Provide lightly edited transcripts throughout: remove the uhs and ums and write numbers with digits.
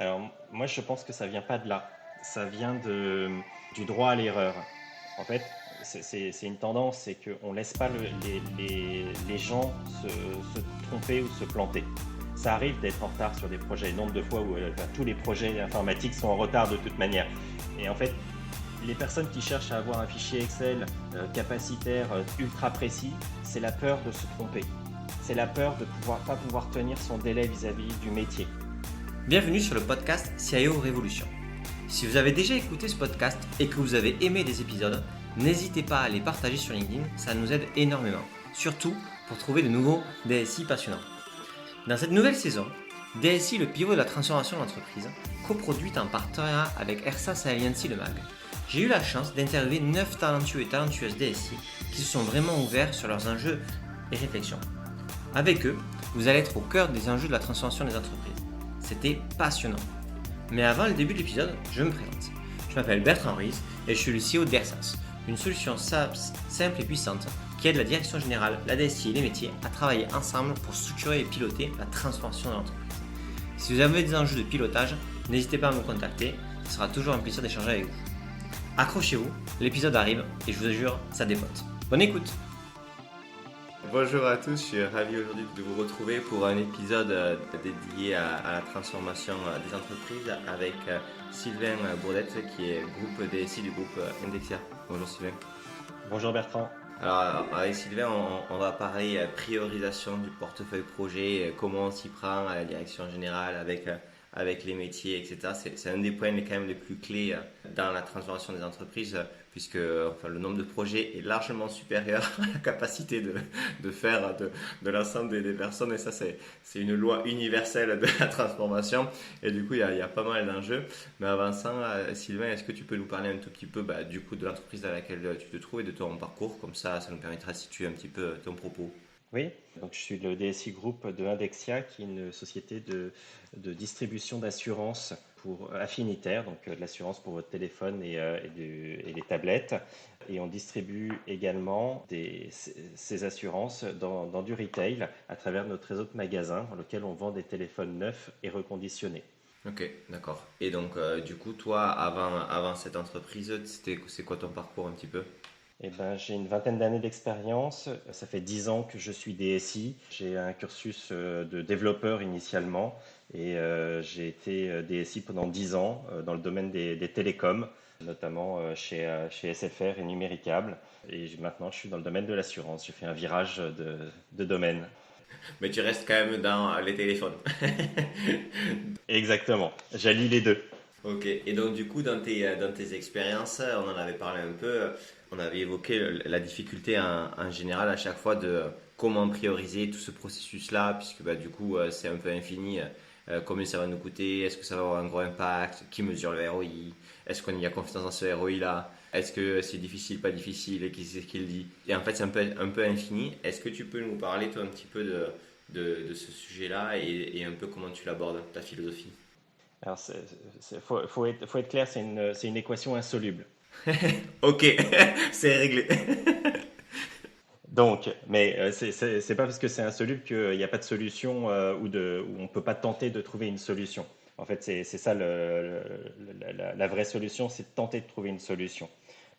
Alors, moi, je pense que ça vient pas de là. Ça vient du droit à l'erreur. En fait, c'est une tendance, c'est qu'on ne laisse pas les gens se tromper ou se planter. Ça arrive d'être en retard sur des projets. Nombre de fois où tous les projets informatiques sont en retard de toute manière. Et en fait, les personnes qui cherchent à avoir un fichier Excel capacitaire ultra précis, c'est la peur de se tromper. C'est la peur de pas pouvoir tenir son délai vis-à-vis du métier. Bienvenue sur le podcast CIO Révolution. Si vous avez déjà écouté ce podcast et que vous avez aimé des épisodes, n'hésitez pas à les partager sur LinkedIn, ça nous aide énormément, surtout pour trouver de nouveaux DSI passionnants. Dans cette nouvelle saison, DSI, le pivot de la transformation de l'entreprise, coproduite en partenariat avec Ersas Alliancy Le Mag, j'ai eu la chance d'interviewer 9 talentueux et talentueuses DSI qui se sont vraiment ouverts sur leurs enjeux et réflexions. Avec eux, vous allez être au cœur des enjeux de la transformation des entreprises. C'était passionnant. Mais avant le début de l'épisode, je me présente. Je m'appelle Bertrand Ruiz et je suis le CEO d'Ersas, une solution SaaS simple et puissante qui aide la direction générale, la DSI et les métiers à travailler ensemble pour structurer et piloter la transformation de l'entreprise. Si vous avez des enjeux de pilotage, n'hésitez pas à me contacter, ce sera toujours un plaisir d'échanger avec vous. Accrochez-vous, l'épisode arrive et je vous assure, ça dépote. Bonne écoute! Bonjour à tous, je suis ravi aujourd'hui de vous retrouver pour un épisode dédié à la transformation des entreprises avec Sylvain Bourdette qui est groupe DSI du groupe Indexia. Bonjour Sylvain. Bonjour Bertrand. Alors avec Sylvain, on va parler priorisation du portefeuille projet, comment on s'y prend à la direction générale avec les métiers, etc. C'est un des points quand même les plus clés dans la transformation des entreprises puisque le nombre de projets est largement supérieur à la capacité de faire de l'ensemble des personnes et ça c'est une loi universelle de la transformation et du coup il y a pas mal d'enjeux. Mais avant ça, Sylvain, est-ce que tu peux nous parler un tout petit peu du coup de l'entreprise dans laquelle tu te trouves et de ton parcours, comme ça nous permettra de situer un petit peu ton propos. Oui, donc je suis le DSI Group de Indexia, qui est une société de distribution d'assurance pour affinitaire, donc de l'assurance pour votre téléphone et les tablettes. Et on distribue également ces assurances dans du retail à travers notre réseau de magasins dans lequel on vend des téléphones neufs et reconditionnés. Ok, d'accord. Et donc, du coup, toi, avant cette entreprise, c'est quoi ton parcours un petit peu? Eh ben, j'ai une vingtaine d'années d'expérience. Ça fait 10 ans que je suis DSI. J'ai un cursus de développeur initialement et j'ai été DSI pendant 10 ans dans le domaine des télécoms, notamment chez SFR et Numéricable. Et maintenant, je suis dans le domaine de l'assurance. J'ai fait un virage de domaine. Mais tu restes quand même dans les téléphones. Exactement. J'allie les deux. Ok, et donc du coup, dans tes expériences, on en avait parlé un peu, on avait évoqué la difficulté en général à chaque fois de comment prioriser tout ce processus-là, puisque du coup, c'est un peu infini. Combien ça va nous coûter? Est-ce que ça va avoir un gros impact? Qui mesure le ROI? Est-ce qu'on y a confiance dans ce ROI-là? Est-ce que c'est difficile, pas difficile? Et qui c'est qui le dit? Et en fait, c'est un peu infini. Est-ce que tu peux nous parler, toi, un petit peu de ce sujet-là et un peu comment tu l'abordes, ta philosophie? Alors, faut être clair, c'est une équation insoluble. Ok, c'est réglé. Donc, mais c'est pas parce que c'est insoluble qu'il n'y a pas de solution ou on ne peut pas tenter de trouver une solution. En fait, c'est ça la vraie solution, c'est de tenter de trouver une solution.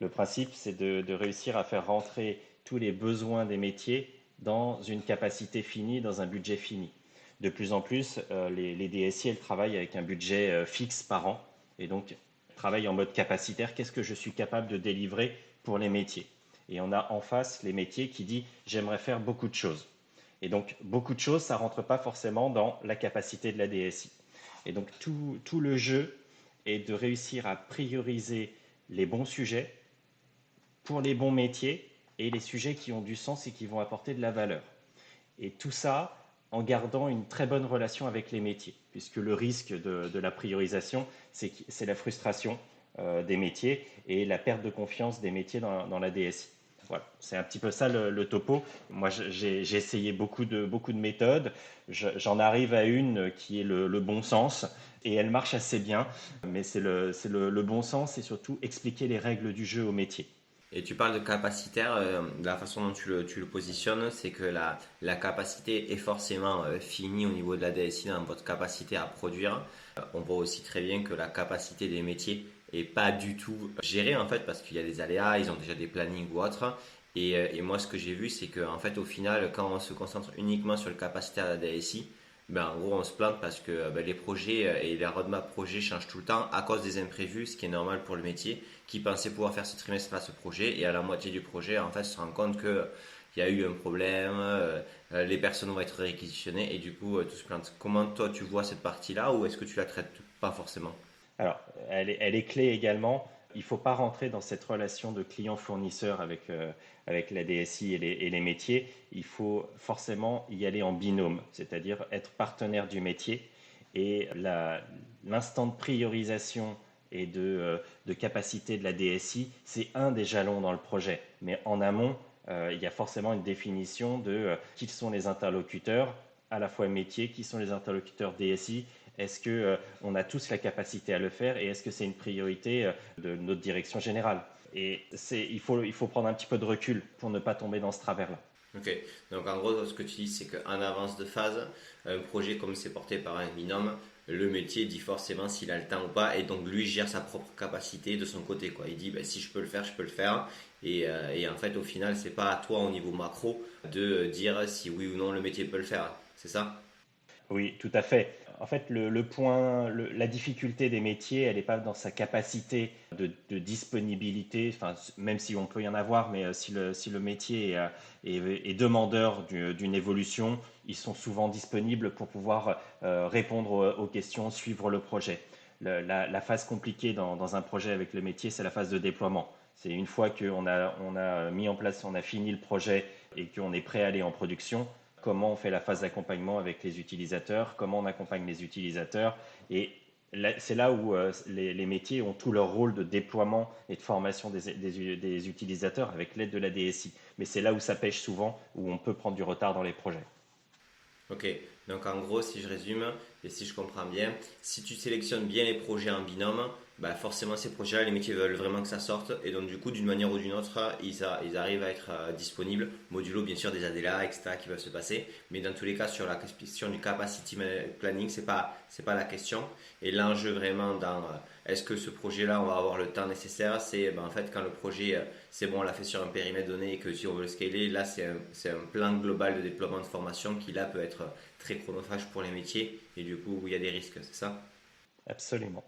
Le principe, c'est de réussir à faire rentrer tous les besoins des métiers dans une capacité finie, dans un budget fini. De plus en plus, les DSI, elles travaillent avec un budget fixe par an et donc travaillent en mode capacitaire. Qu'est-ce que je suis capable de délivrer pour les métiers? Et on a en face les métiers qui disent j'aimerais faire beaucoup de choses. Et donc beaucoup de choses, ça ne rentre pas forcément dans la capacité de la DSI. Et donc tout le jeu est de réussir à prioriser les bons sujets pour les bons métiers et les sujets qui ont du sens et qui vont apporter de la valeur. Et tout ça en gardant une très bonne relation avec les métiers, puisque le risque de la priorisation, c'est la frustration des métiers et la perte de confiance des métiers dans la DSI. Voilà, c'est un petit peu ça le topo. Moi, j'ai essayé beaucoup de méthodes. J'en arrive à une qui est le bon sens et elle marche assez bien. Mais c'est le bon sens et surtout expliquer les règles du jeu au métier. Et tu parles de capacitaire, la façon dont tu le positionnes, c'est que la capacité est forcément finie au niveau de la DSI dans votre capacité à produire. On voit aussi très bien que la capacité des métiers est pas du tout gérée en fait parce qu'il y a des aléas, ils ont déjà des plannings ou autres. Et moi, ce que j'ai vu, c'est qu'en fait, au final, quand on se concentre uniquement sur le capacitaire de la DSI, ben, en gros, on se plante parce que ben, les projets et les roadmap projets changent tout le temps à cause des imprévus, ce qui est normal pour le métier, qui pensait pouvoir faire ce trimestre-là ce projet, et à la moitié du projet, en fait, se rend compte que il y a eu un problème, les personnes vont être réquisitionnées, et du coup, tout se plante. Comment toi, tu vois cette partie-là, ou est-ce que tu la traites pas forcément? Alors, elle est clé également. Il ne faut pas rentrer dans cette relation de client-fournisseur avec la DSI et les métiers. Il faut forcément y aller en binôme, c'est-à-dire être partenaire du métier. Et l'instant de priorisation et de capacité de la DSI, c'est un des jalons dans le projet. Mais en amont, il y a forcément une définition de qui sont les interlocuteurs, à la fois métier, qui sont les interlocuteurs DSI. Est-ce que on a tous la capacité à le faire et est-ce que c'est une priorité de notre direction générale? Et il faut prendre un petit peu de recul pour ne pas tomber dans ce travers-là. Ok, donc en gros, ce que tu dis, c'est qu'en avance de phase, un projet comme c'est porté par un binôme, le métier dit forcément s'il a le temps ou pas, et donc lui gère sa propre capacité de son côté, quoi. Il dit, ben, si je peux le faire, je peux le faire. Et en fait, au final, c'est pas à toi au niveau macro de dire si oui ou non le métier peut le faire. C'est ça? Oui, tout à fait. En fait, la difficulté des métiers, elle n'est pas dans sa capacité de disponibilité, enfin, même si on peut y en avoir, mais si le métier est demandeur d'une évolution, ils sont souvent disponibles pour pouvoir répondre aux questions, suivre le projet. La phase compliquée dans un projet avec le métier, c'est la phase de déploiement. C'est une fois on a mis en place, on a fini le projet et qu'on est prêt à aller en production, comment on fait la phase d'accompagnement avec les utilisateurs, comment on accompagne les utilisateurs. Et c'est là où les métiers ont tout leur rôle de déploiement et de formation des utilisateurs avec l'aide de la DSI. Mais c'est là où ça pêche souvent, où on peut prendre du retard dans les projets. Ok, donc en gros, si je résume et si je comprends bien, si tu sélectionnes bien les projets en binôme, bah forcément ces projets-là, les métiers veulent vraiment que ça sorte et donc du coup, d'une manière ou d'une autre, ils arrivent à être disponibles, modulo bien sûr des ADLA, etc. qui peuvent se passer, mais dans tous les cas, sur la question du capacity planning, c'est pas la question. Et l'enjeu vraiment dans est-ce que ce projet-là, on va avoir le temps nécessaire, c'est ben, en fait quand le projet, c'est bon, on l'a fait sur un périmètre donné et que si on veut le scaler, là c'est un plan global de déploiement de formation qui là peut être très chronophage pour les métiers et du coup où il y a des risques, c'est ça? Absolument.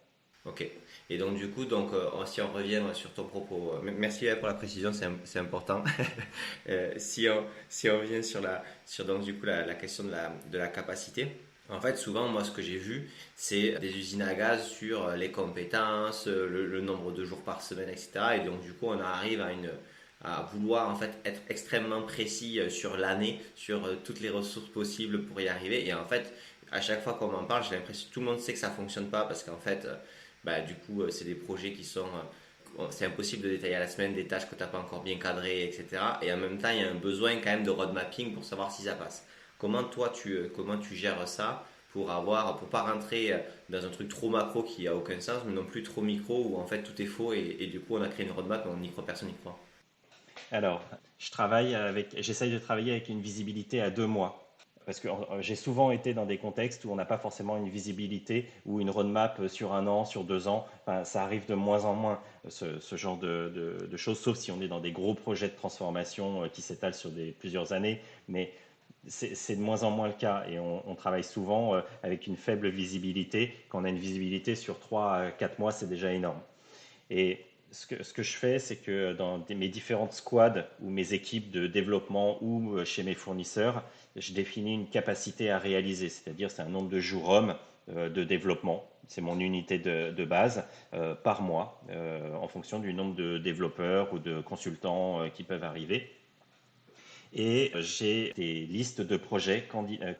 Ok. Et donc du coup, donc, si on revient sur ton propos, merci pour la précision, c'est important. Si on revient sur donc, du coup, la question de la capacité, en fait, souvent, moi, ce que j'ai vu, c'est des usines à gaz sur les compétences, le nombre de jours par semaine, etc. Et donc, du coup, on arrive à vouloir en fait être extrêmement précis sur l'année, sur toutes les ressources possibles pour y arriver. Et en fait, à chaque fois qu'on m'en parle, j'ai l'impression que tout le monde sait que ça fonctionne pas parce qu'en fait, bah, du coup, c'est des projets qui sont c'est impossible de détailler à la semaine des tâches que tu n'as pas encore bien cadrées, etc. Et en même temps, il y a un besoin quand même de road mapping pour savoir si ça passe. Comment tu gères ça pour pas rentrer dans un truc trop macro qui a aucun sens, mais non plus trop micro où en fait tout est faux et du coup on a créé une roadmap mais personne n'y croit. Alors, j'essaye de travailler avec une visibilité à 2 mois. Parce que j'ai souvent été dans des contextes où on n'a pas forcément une visibilité ou une roadmap sur un an, sur 2 ans. Enfin, ça arrive de moins en moins, ce genre de choses, sauf si on est dans des gros projets de transformation qui s'étalent sur plusieurs années. Mais c'est de moins en moins le cas et on travaille souvent avec une faible visibilité. Quand on a une visibilité sur 3 à 4 mois, c'est déjà énorme. Et ce que je fais, c'est que dans mes différentes squads ou mes équipes de développement ou chez mes fournisseurs, je définis une capacité à réaliser, c'est-à-dire c'est un nombre de jours hommes de développement. C'est mon unité de base par mois en fonction du nombre de développeurs ou de consultants qui peuvent arriver. Et j'ai des listes de projets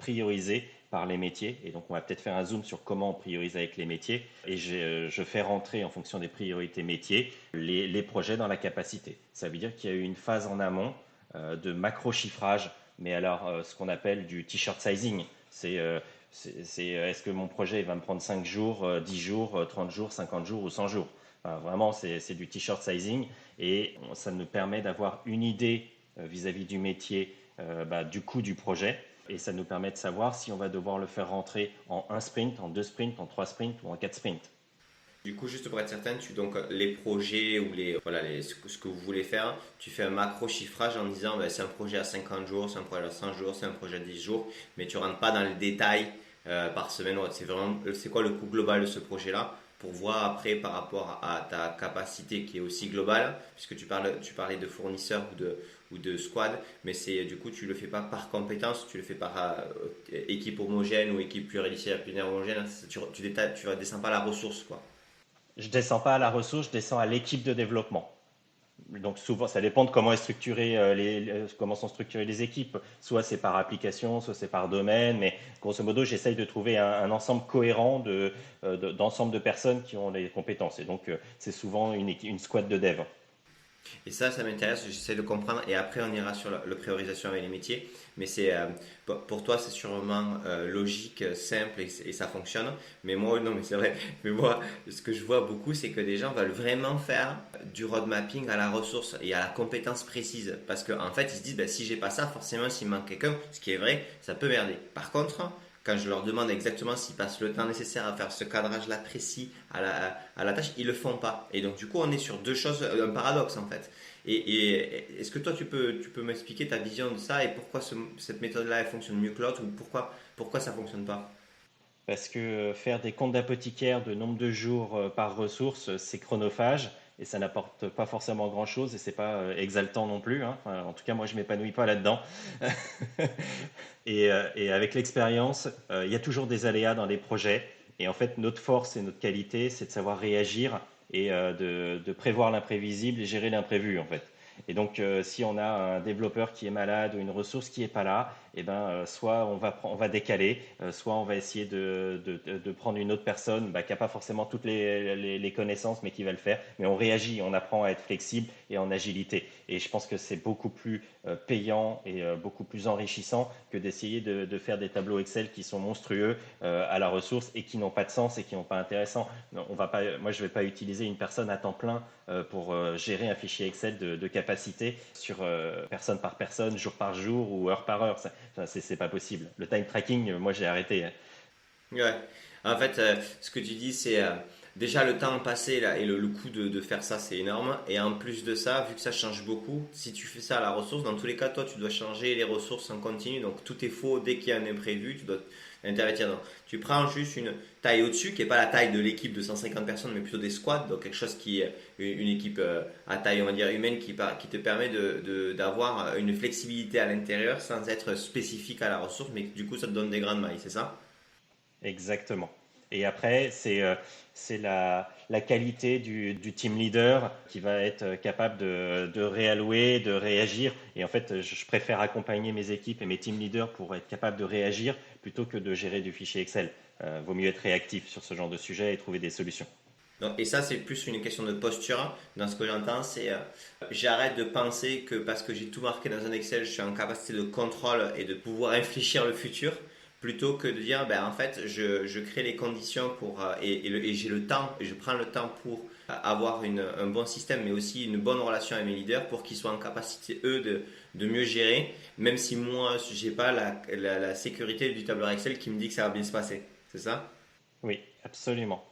priorisés par les métiers. Et donc, on va peut-être faire un zoom sur comment on priorise avec les métiers. Et je fais rentrer en fonction des priorités métiers les projets dans la capacité. Ça veut dire qu'il y a eu une phase en amont de macro-chiffrage, mais alors ce qu'on appelle du t-shirt sizing. C'est Est-ce que mon projet va me prendre 5 jours, 10 jours, 30 jours, 50 jours ou 100 jours? Enfin, vraiment, c'est du t-shirt sizing et ça nous permet d'avoir une idée vis-à-vis du métier, du coût du projet. Et ça nous permet de savoir si on va devoir le faire rentrer en un sprint, en 2 sprints, en 3 sprints ou en 4 sprints. Du coup, juste pour être certain, donc les projets ou ce que vous voulez faire, tu fais un macro chiffrage en disant c'est un projet à 50 jours, c'est un projet à 100 jours, c'est un projet à 10 jours, mais tu rentres pas dans les détails par semaine. C'est quoi le coût global de ce projet-là pour voir après par rapport à ta capacité qui est aussi globale, puisque tu parlais de fournisseurs ou de squad, mais du coup tu le fais pas par compétence, tu le fais par équipe homogène ou équipe pluridisciplinaire homogène. Tu descends pas la ressource quoi. Je ne descends pas à la ressource, je descends à l'équipe de développement. Donc souvent, ça dépend de comment comment sont structurées les équipes. Soit c'est par application, soit c'est par domaine, mais grosso modo, j'essaye de trouver un ensemble cohérent d'ensemble de personnes qui ont les compétences. Et donc, c'est souvent une squad de dev. Et ça m'intéresse, j'essaie de comprendre et après on ira sur la priorisation avec les métiers. Mais pour toi, c'est sûrement logique, simple et ça fonctionne. Mais moi, non, mais c'est vrai. Mais moi, ce que je vois beaucoup, c'est que des gens veulent vraiment faire du road mapping à la ressource et à la compétence précise. Parce qu'en fait, ils se disent, si j'ai pas ça, forcément, s'il manque quelqu'un, ce qui est vrai, ça peut merder. Par contre, quand je leur demande exactement s'ils passent le temps nécessaire à faire ce cadrage-là précis à la tâche, ils le font pas. Et donc, du coup, on est sur deux choses, un paradoxe en fait. Et est-ce que toi, tu peux m'expliquer ta vision de ça et pourquoi cette méthode-là, elle fonctionne mieux que l'autre ou pourquoi ça fonctionne pas? Parce que faire des comptes d'apothicaire de nombre de jours par ressource, c'est chronophage et ça n'apporte pas forcément grand-chose et c'est pas exaltant non plus, hein. Enfin, en tout cas, moi, je m'épanouis pas là-dedans. Et avec l'expérience, il y a toujours des aléas dans les projets. Et en fait, notre force et notre qualité, c'est de savoir réagir et de prévoir l'imprévisible et gérer l'imprévu, en fait. Et donc, si on a un développeur qui est malade ou une ressource qui n'est pas là, eh ben, soit on va décaler, soit on va essayer de prendre une autre personne qui n'a pas forcément toutes les connaissances, mais qui va le faire. Mais on réagit, on apprend à être flexible et en agilité. Et je pense que c'est beaucoup plus payant et beaucoup plus enrichissant que d'essayer de faire des tableaux Excel qui sont monstrueux à la ressource et qui n'ont pas de sens et qui n'ont pas intéressant. Non, on va pas, moi, je ne vais pas utiliser une personne à temps plein pour gérer un fichier Excel de capacité sur personne par personne, jour par jour ou heure par heure. C'est pas possible. Le time tracking, moi j'ai arrêté. Ouais. En fait, ce que tu dis, c'est déjà le temps passé là, et le coût de faire ça, c'est énorme. Et en plus de ça, vu que ça change beaucoup, si tu fais ça à la ressource, dans tous les cas, toi, tu dois changer les ressources en continu. Donc tout est faux dès qu'il y a un imprévu, tu dois intervenir. Donc, tu prends juste une taille au-dessus, qui n'est pas la taille de l'équipe de 150 personnes, mais plutôt des squads. Donc quelque chose qui est une équipe à taille, on va dire, humaine, qui te permet d'avoir une flexibilité à l'intérieur sans être spécifique à la ressource, mais du coup, ça te donne des grandes mailles, c'est ça? Exactement. Et après, c'est la qualité du team leader qui va être capable de réallouer, de réagir. Et en fait, je préfère accompagner mes équipes et mes team leaders pour être capable de réagir plutôt que de gérer du fichier Excel. Vaut mieux être réactif sur ce genre de sujet et trouver des solutions. Donc, et ça, c'est plus une question de posture. Dans ce que j'entends, c'est j'arrête de penser que parce que j'ai tout marqué dans un Excel, je suis en capacité de contrôle et de pouvoir infléchir le futur, plutôt que de dire, en fait, je crée les conditions pour, et j'ai le temps, et je prends le temps pour avoir un bon système, mais aussi une bonne relation avec mes leaders pour qu'ils soient en capacité, eux, de mieux gérer, même si moi, je n'ai pas la sécurité du tableur Excel qui me dit que ça va bien se passer. C'est ça? Oui, absolument.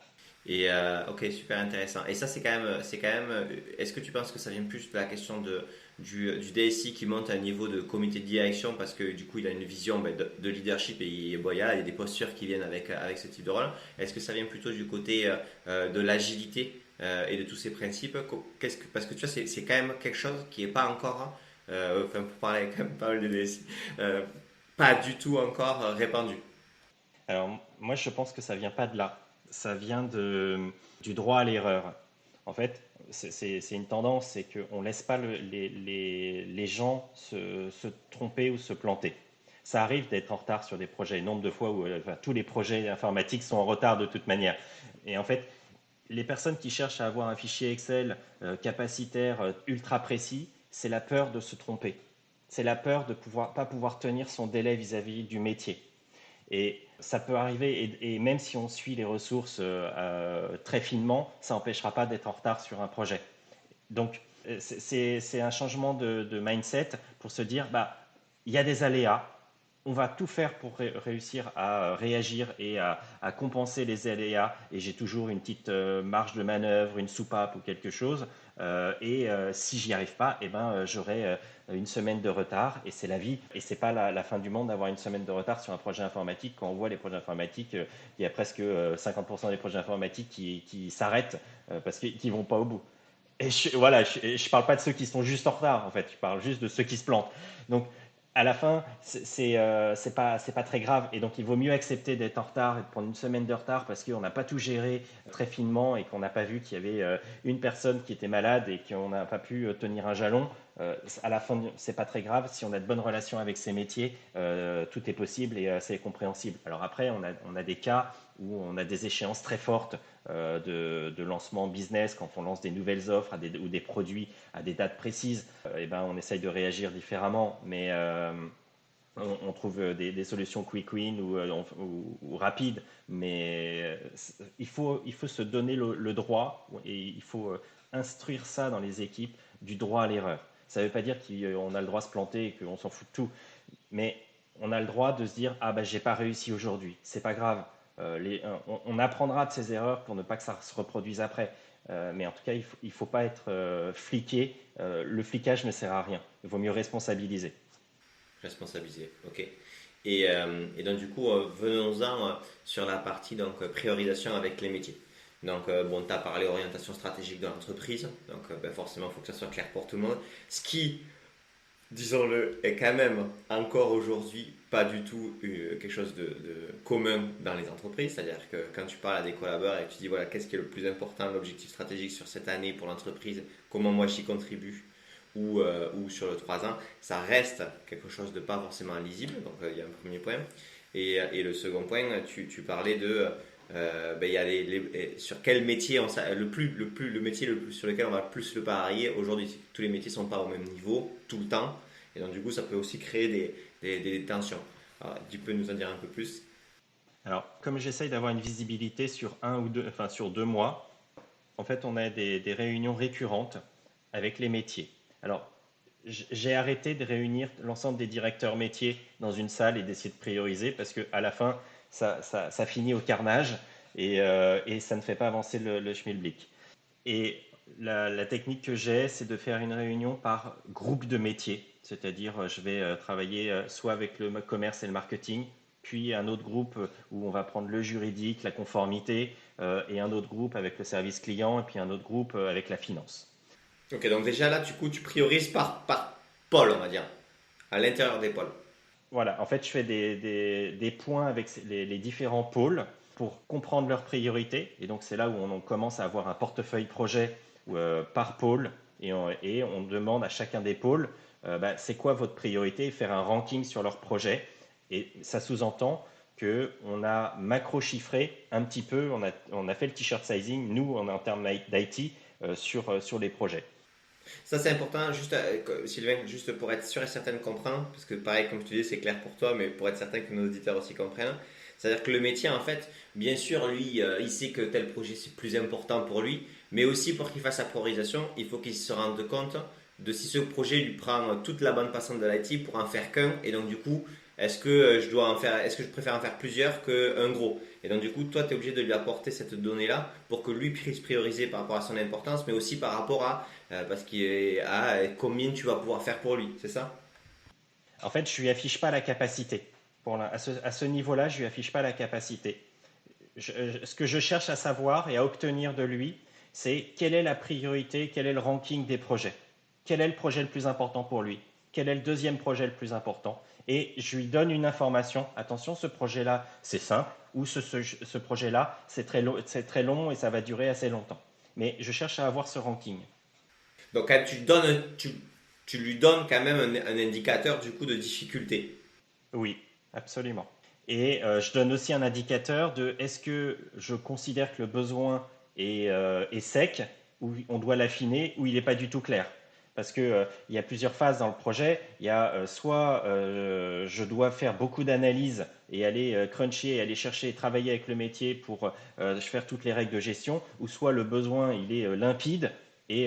Et ok, super intéressant. Et ça, est-ce que tu penses que ça vient plus de la question du DSI qui monte à un niveau de comité de direction parce que du coup, il a une vision de leadership et il y a des postures qui viennent avec ce type de rôle. Est-ce que ça vient plutôt du côté de l'agilité et de tous ces principes? Parce que tu vois, c'est quand même quelque chose qui n'est pas encore, enfin, pour parler quand même pas mal de DSI, pas du tout encore répandu. Alors, moi, je pense que ça vient pas de là. Ça vient du droit à l'erreur. En fait, c'est une tendance, c'est qu'on ne laisse pas les gens se tromper ou se planter. Ça arrive d'être en retard sur des projets, nombre de fois où tous les projets informatiques sont en retard de toute manière. Et en fait, les personnes qui cherchent à avoir un fichier Excel capacitaire ultra précis, c'est la peur de se tromper. C'est la peur de pas pouvoir tenir son délai vis-à-vis du métier. Et ça peut arriver, et même si on suit les ressources très finement, ça n'empêchera pas d'être en retard sur un projet. Donc, c'est un changement de mindset pour se dire, bah, il y a des aléas, on va tout faire pour réussir à réagir et à compenser les aléas. Et j'ai toujours une petite marge de manœuvre, une soupape ou quelque chose. Si j'y arrive pas, eh ben, j'aurai une semaine de retard. Et c'est la vie. Et c'est pas la fin du monde d'avoir une semaine de retard sur un projet informatique. Quand on voit les projets informatiques, il y a presque 50% des projets informatiques qui s'arrêtent parce qu'ils vont pas au bout. Et voilà, je parle pas de ceux qui sont juste en retard, en fait. Je parle juste de ceux qui se plantent. Donc, à la fin, c'est pas très grave. Et donc, il vaut mieux accepter d'être en retard et de prendre une semaine de retard parce qu'on n'a pas tout géré très finement et qu'on n'a pas vu qu'il y avait une personne qui était malade et qu'on n'a pas pu tenir un jalon. À la fin, c'est pas très grave. Si on a de bonnes relations avec ces métiers, tout est possible et c'est compréhensible. Alors après, on a des cas où on a des échéances très fortes de lancement business, quand on lance des nouvelles offres ou des produits à des dates précises, eh ben, on essaye de réagir différemment, mais on trouve des solutions quick win ou rapides, mais il faut se donner le droit et il faut instruire ça dans les équipes du droit à l'erreur. Ça ne veut pas dire qu'on a le droit de se planter et qu'on s'en fout de tout, mais on a le droit de se dire ah ben j'ai pas réussi aujourd'hui, c'est pas grave. On apprendra de ces erreurs pour ne pas que ça se reproduise après. Mais en tout cas, il ne faut pas être fliqué. Le flicage ne sert à rien. Il vaut mieux responsabiliser. Responsabiliser, ok. Et donc du coup, venons-en sur la partie donc, priorisation avec les métiers. Donc bon, tu as parlé orientation stratégique de l'entreprise, donc forcément il faut que ça soit clair pour tout le monde. Ce qui, disons-le, est quand même encore aujourd'hui pas du tout quelque chose de commun dans les entreprises. C'est-à-dire que quand tu parles à des collaborateurs et que tu dis voilà, qu'est-ce qui est le plus important, l'objectif stratégique sur cette année pour l'entreprise, comment moi j'y contribue, ou sur le 3 ans, ça reste quelque chose de pas forcément lisible. Donc il y a un premier point. Et le second point, tu parlais de il y a sur quel métier le métier sur lequel on va plus le parier aujourd'hui. Tous les métiers sont pas au même niveau tout le temps, et donc du coup ça peut aussi créer des tensions. Alors, tu peux nous en dire un peu plus? Alors, comme j'essaye d'avoir une visibilité sur sur 2 mois, en fait, on a des réunions récurrentes avec les métiers. Alors, j'ai arrêté de réunir l'ensemble des directeurs métiers dans une salle et d'essayer de prioriser parce qu'à la fin, ça finit au carnage et ça ne fait pas avancer le schmilblick. Et la technique que j'ai, c'est de faire une réunion par groupe de métiers. C'est-à-dire, je vais travailler soit avec le commerce et le marketing, puis un autre groupe où on va prendre le juridique, la conformité, et un autre groupe avec le service client, et puis un autre groupe avec la finance. Ok, donc déjà là, du coup, tu priorises par pôle, on va dire, à l'intérieur des pôles. Voilà, en fait, je fais des points avec les différents pôles pour comprendre leurs priorités. Et donc, c'est là où on commence à avoir un portefeuille projet par pôle. Et on demande à chacun des pôles, bah, c'est quoi votre priorité, et faire un ranking sur leur projet. Et ça sous-entend qu'on a macro-chiffré un petit peu, on a fait le t-shirt sizing, nous, en termes d'IT, sur les projets. Ça, c'est important, juste, Sylvain, juste pour être sûr et certain de comprendre, parce que pareil, comme je te dis, c'est clair pour toi, mais pour être certain que nos auditeurs aussi comprennent. C'est-à-dire que le métier, en fait, bien sûr, lui, il sait que tel projet, c'est plus important pour lui, mais aussi pour qu'il fasse sa priorisation, il faut qu'il se rende compte de si ce projet lui prend toute la bande passante de l'IT pour en faire qu'un, et donc du coup, est-ce que je préfère en faire plusieurs qu'un gros? Et donc du coup, toi, tu es obligé de lui apporter cette donnée-là pour que lui puisse prioriser par rapport à son importance, mais aussi par rapport à parce qu'il est à combien tu vas pouvoir faire pour lui, c'est ça? En fait, je lui affiche pas la capacité. À ce niveau-là, je lui affiche pas la capacité. Ce que je cherche à savoir et à obtenir de lui, c'est quelle est la priorité, quel est le ranking des projets. Quel est le projet le plus important pour lui? Quel est le deuxième projet le plus important? Et je lui donne une information. Attention, ce projet-là, c'est simple, ou ce projet-là, c'est très long et ça va durer assez longtemps. Mais je cherche à avoir ce ranking. Donc quand tu lui donnes quand même un indicateur du coup de difficulté. Oui, absolument. Et je donne aussi un indicateur de est-ce que je considère que le besoin est sec, ou on doit l'affiner, ou il n'est pas du tout clair. Parce que il y a plusieurs phases dans le projet. Il y a soit je dois faire beaucoup d'analyses et aller cruncher, aller chercher et travailler avec le métier pour faire toutes les règles de gestion, ou soit le besoin il est limpide et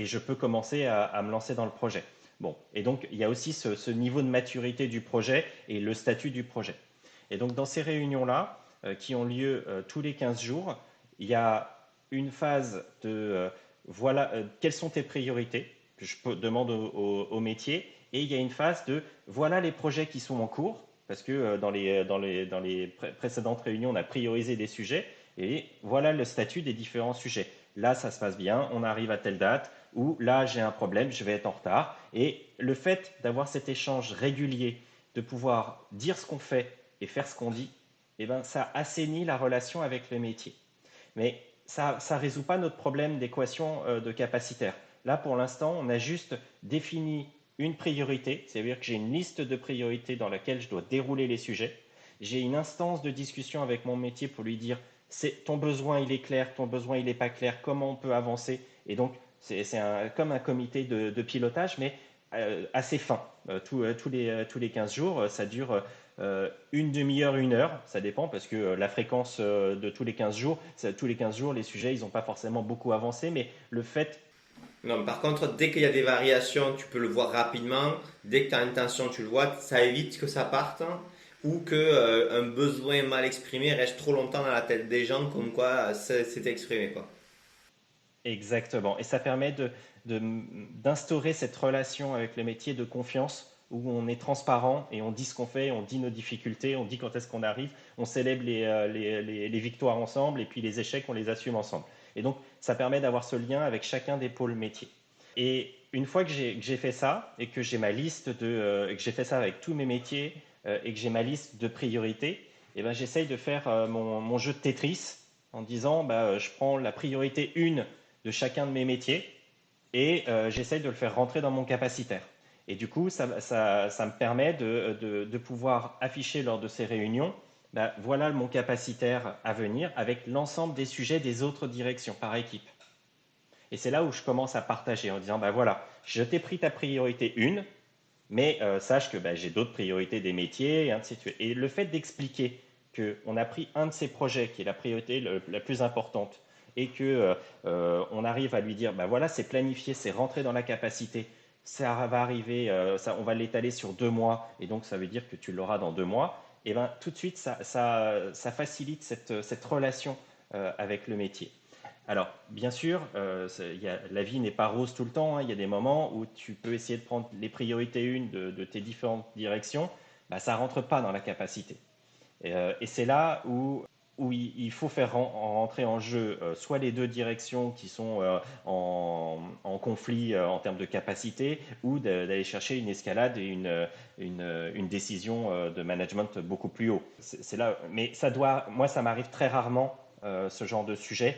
je peux commencer à me lancer dans le projet. Bon, et donc il y a aussi ce niveau de maturité du projet et le statut du projet. Et donc dans ces réunions-là, qui ont lieu tous les 15 jours, il y a une phase de voilà, quelles sont tes priorités, que je demande au métier, et il y a une phase de voilà les projets qui sont en cours, parce que dans les précédentes réunions, on a priorisé des sujets, et voilà le statut des différents sujets. Là, ça se passe bien, on arrive à telle date, ou là, j'ai un problème, je vais être en retard. Et le fait d'avoir cet échange régulier, de pouvoir dire ce qu'on fait et faire ce qu'on dit, eh ben, ça assainit la relation avec le métier. Mais ça ne résout pas notre problème d'équation de capacitaire. Là, pour l'instant, on a juste défini une priorité, c'est-à-dire que j'ai une liste de priorités dans laquelle je dois dérouler les sujets. J'ai une instance de discussion avec mon métier pour lui dire ton besoin il est clair, ton besoin il n'est pas clair, comment on peut avancer. Et donc, c'est comme un comité de pilotage, mais assez fin. Tous les 15 jours, ça dure une demi-heure, une heure, ça dépend parce que la fréquence de tous les 15 jours, tous les 15 jours, les sujets, ils n'ont pas forcément beaucoup avancé, mais le fait. Non, par contre, dès qu'il y a des variations, tu peux le voir rapidement. Dès que tu as une tension, tu le vois. Ça évite que ça parte ou que un besoin mal exprimé reste trop longtemps dans la tête des gens, comme quoi c'est exprimé, quoi. Exactement. Et ça permet d'instaurer cette relation avec le métier de confiance où on est transparent et on dit ce qu'on fait, on dit nos difficultés, on dit quand est-ce qu'on arrive, on célèbre les victoires ensemble et puis les échecs, on les assume ensemble. Et donc, ça permet d'avoir ce lien avec chacun des pôles métiers. Et une fois que j'ai fait ça et que j'ai ma liste que j'ai fait ça avec tous mes métiers et que j'ai ma liste de priorités, eh ben, j'essaye de faire mon jeu de Tetris en disant bah, je prends la priorité 1 de chacun de mes métiers et j'essaye de le faire rentrer dans mon capacitaire. Et du coup, ça me permet de pouvoir afficher lors de ces réunions, bah, voilà mon capacitaire à venir avec l'ensemble des sujets des autres directions par équipe. Et c'est là où je commence à partager en disant, bah voilà, je t'ai pris ta priorité 1, mais sache que bah, j'ai d'autres priorités des métiers, et ainsi de suite. Et le fait d'expliquer qu'on a pris un de ces projets qui est la priorité la plus importante et que on arrive à lui dire, bah voilà, c'est planifié, c'est rentré dans la capacité, ça va arriver, on va l'étaler sur 2 mois, et donc ça veut dire que tu l'auras dans 2 mois, et ben tout de suite, ça facilite cette relation avec le métier. Alors, bien sûr, la vie n'est pas rose tout le temps, hein. Il y a des moments où tu peux essayer de prendre les priorités de tes différentes directions, bah, ça ne rentre pas dans la capacité. Et c'est là où il faut faire rentrer en jeu soit les deux directions qui sont en conflit en termes de capacité, ou d'aller chercher une escalade et une décision de management beaucoup plus haut. C'est là, mais moi ça m'arrive très rarement ce genre de sujet,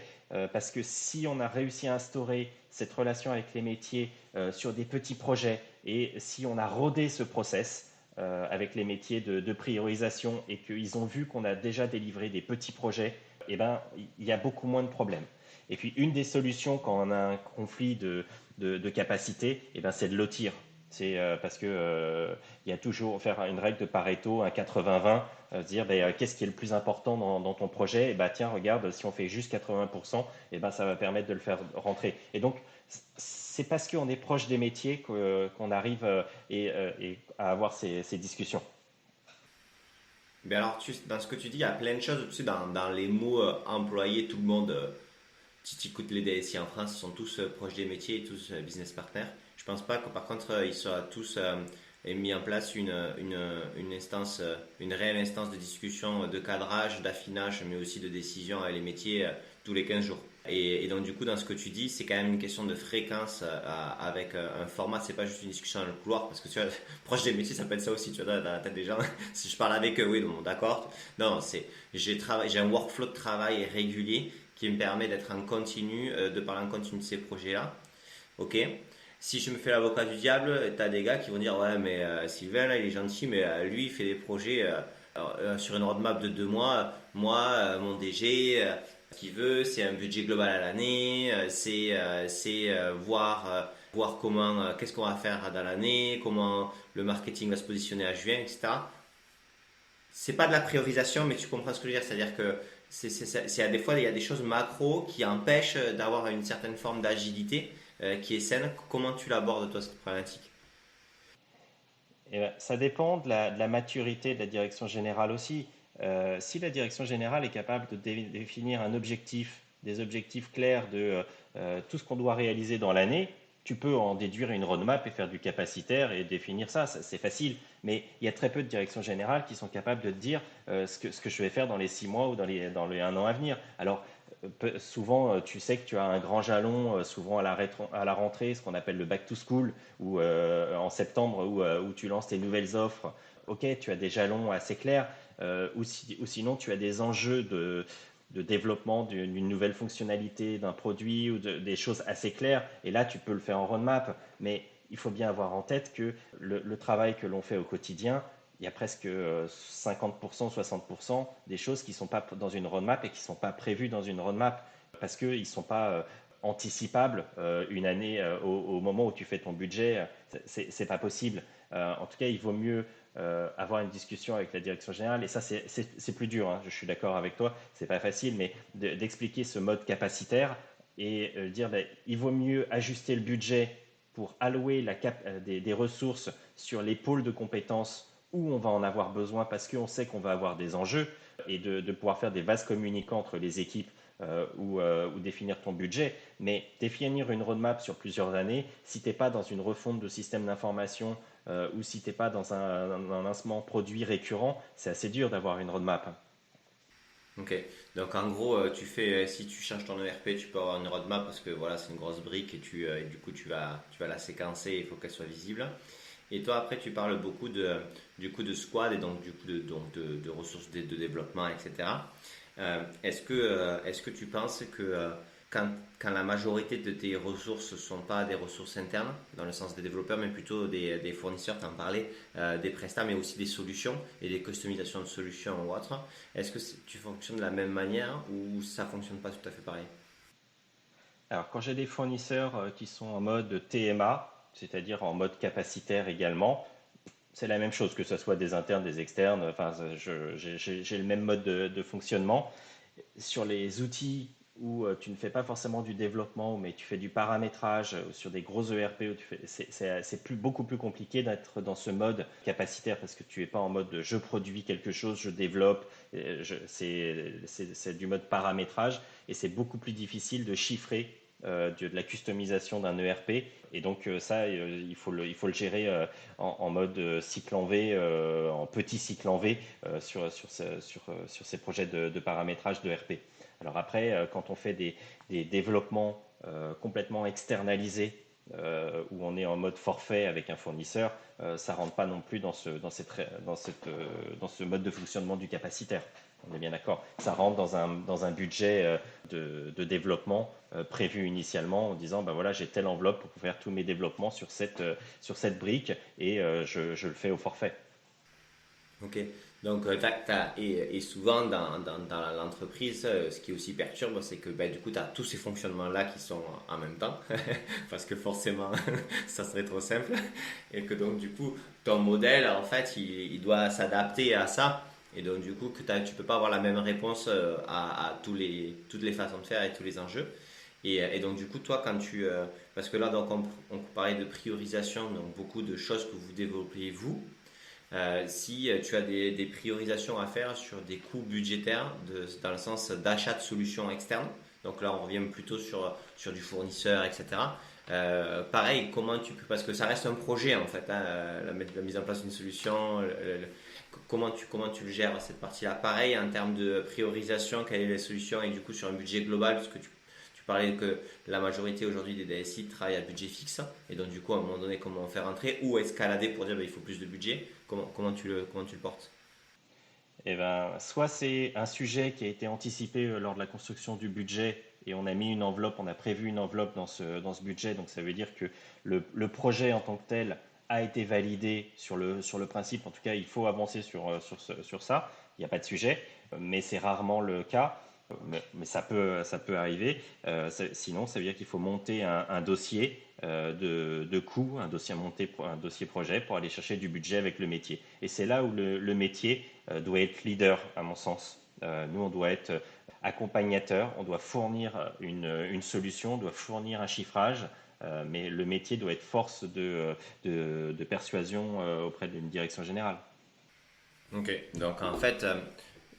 parce que si on a réussi à instaurer cette relation avec les métiers sur des petits projets, et si on a rodé ce process avec les métiers de priorisation et qu'ils ont vu qu'on a déjà délivré des petits projets, eh ben, il y a beaucoup moins de problèmes. Et puis une des solutions quand on a un conflit de capacité, eh ben, c'est de lotir. C'est parce que il y a toujours faire une règle de Pareto, un 80-20, dire ben, qu'est-ce qui est le plus important dans ton projet, et ben, tiens regarde, si on fait juste 80%, et ben, ça va permettre de le faire rentrer. Et donc c'est parce qu'on est proche des métiers qu'on arrive à avoir ces discussions. Ben alors, dans ce que tu dis, il y a plein de choses. Tu sais, dans les mots employés, tout le monde, si tu écoutes les DSI en France, ils sont tous proches des métiers et tous business partners. Je pense pas que par contre, ils soient tous mis en place une instance, une réelle instance de discussion, de cadrage, d'affinage, mais aussi de décision avec les métiers tous les 15 jours. Et donc du coup, dans ce que tu dis, c'est quand même une question de fréquence avec un format. C'est pas juste une discussion dans le couloir, parce que tu vois, proche des métiers, ça peut être ça aussi. Tu vois, dans la tête des gens, si je parle avec eux, oui, bon, d'accord. Non, j'ai un workflow de travail régulier qui me permet d'être en continu, de parler en continu de ces projets-là. Ok. Si je me fais l'avocat du diable, tu as des gars qui vont dire ouais, mais Sylvain là, il est gentil, mais lui, il fait des projets sur une roadmap de 2 mois. Moi, mon DG, Ce qu'il veut, c'est un budget global à l'année, voir comment, qu'est-ce qu'on va faire dans l'année, comment le marketing va se positionner à juin, etc. C'est pas de la priorisation, mais tu comprends ce que je veux dire. C'est-à-dire que des fois, il y a des choses macro qui empêchent d'avoir une certaine forme d'agilité qui est saine. Comment tu l'abordes, toi, cette problématique? Et ben, ça dépend de la maturité de la direction générale aussi. Si la direction générale est capable de définir un objectif, des objectifs clairs de tout ce qu'on doit réaliser dans l'année, tu peux en déduire une roadmap et faire du capacitaire et définir ça. C'est facile. Mais il y a très peu de directions générales qui sont capables de te dire ce que je vais faire dans les 6 mois ou dans les 1 an à venir. Alors, souvent, tu sais que tu as un grand jalon, souvent à la rentrée, ce qu'on appelle le back to school, ou en septembre, où tu lances tes nouvelles offres. Ok, tu as des jalons assez clairs, ou sinon tu as des enjeux de développement d'une nouvelle fonctionnalité d'un produit ou des choses assez claires. Et là, tu peux le faire en roadmap. Mais il faut bien avoir en tête que le travail que l'on fait au quotidien, il y a presque 50%, 60% des choses qui ne sont pas dans une roadmap et qui ne sont pas prévues dans une roadmap parce qu'ils ne sont pas anticipables une année au moment où tu fais ton budget. C'est pas possible. En tout cas, il vaut mieux avoir une discussion avec la direction générale. Et ça, c'est plus dur, hein. Je suis d'accord avec toi. C'est pas facile, mais d'expliquer ce mode capacitaire et dire ben, il vaut mieux ajuster le budget pour allouer des ressources sur les pôles de compétences où on va en avoir besoin parce qu'on sait qu'on va avoir des enjeux et de pouvoir faire des vases communicants entre les équipes ou définir ton budget. Mais définir une roadmap sur plusieurs années, si tu n'es pas dans une refonte de système d'information ou si tu n'es pas dans un lancement produit récurrent, c'est assez dur d'avoir une roadmap. Ok, donc en gros, si tu changes ton ERP, tu peux avoir une roadmap parce que voilà, c'est une grosse brique et du coup, tu vas la séquencer, il faut qu'elle soit visible. Et toi, après, tu parles beaucoup du coup de squad et donc du coup de ressources de développement, etc. Est-ce que tu penses que quand la majorité de tes ressources ne sont pas des ressources internes, dans le sens des développeurs, mais plutôt des fournisseurs, tu en parlais, des prestats, mais aussi des solutions et des customisations de solutions ou autres, est-ce que tu fonctionnes de la même manière ou ça ne fonctionne pas tout à fait pareil? Alors, quand j'ai des fournisseurs qui sont en mode TMA, c'est-à-dire en mode capacitaire également, c'est la même chose, que ce soit des internes, des externes. Enfin, j'ai le même mode de fonctionnement. Sur les outils où tu ne fais pas forcément du développement, mais tu fais du paramétrage sur des gros ERP, c'est beaucoup plus compliqué d'être dans ce mode capacitaire parce que tu n'es pas en mode je produis quelque chose, je développe. C'est du mode paramétrage et c'est beaucoup plus difficile de chiffrer de la customisation d'un ERP. Et donc ça, il faut le gérer en mode cycle en V, en petit cycle en V sur ces projets de paramétrage de RP. Alors après, quand on fait des développements complètement externalisés, où on est en mode forfait avec un fournisseur, ça ne rentre pas non plus dans ce mode de fonctionnement du capacitaire. On est bien d'accord. Ça rentre dans un budget de développement prévu initialement en disant ben voilà, j'ai telle enveloppe pour faire tous mes développements sur cette brique et je le fais au forfait. Ok, donc et souvent dans l'entreprise, ce qui aussi perturbe, c'est que du coup, tu as tous ces fonctionnements-là qui sont en même temps, parce que forcément, ça serait trop simple, et que donc du coup, ton modèle, en fait, il doit s'adapter à ça, et donc du coup, tu peux pas avoir la même réponse à toutes les façons de faire et tous les enjeux. Et donc du coup, toi, parce que là, donc, on parlait de priorisation, donc beaucoup de choses que vous développez vous. Si tu as des priorisations à faire sur des coûts budgétaires dans le sens d'achat de solutions externes, donc là on revient plutôt sur du fournisseur, etc. Pareil, parce que ça reste un projet en fait, hein, la mise en place d'une solution, comment tu le gères cette partie-là. Pareil, en termes de priorisation, quelle est la solution et du coup sur un budget global, parce que tu parlais que la majorité aujourd'hui des DSI travaillent à budget fixe et donc du coup à un moment donné comment faire rentrer ou escalader pour dire il faut plus de budget. Comment tu le portes? Eh ben, soit c'est un sujet qui a été anticipé lors de la construction du budget et on a mis une enveloppe, on a prévu une enveloppe dans ce budget, donc ça veut dire que le projet en tant que tel a été validé sur le principe. En tout cas, il faut avancer sur ça. Il n'y a pas de sujet, mais c'est rarement le cas. Mais ça peut arriver. Sinon, ça veut dire qu'il faut monter un dossier de coûts, un dossier projet pour aller chercher du budget avec le métier. Et c'est là où le métier doit être leader, à mon sens. Nous, on doit être accompagnateur, on doit fournir une solution, on doit fournir un chiffrage, mais le métier doit être force de persuasion auprès d'une direction générale. Ok, donc en fait,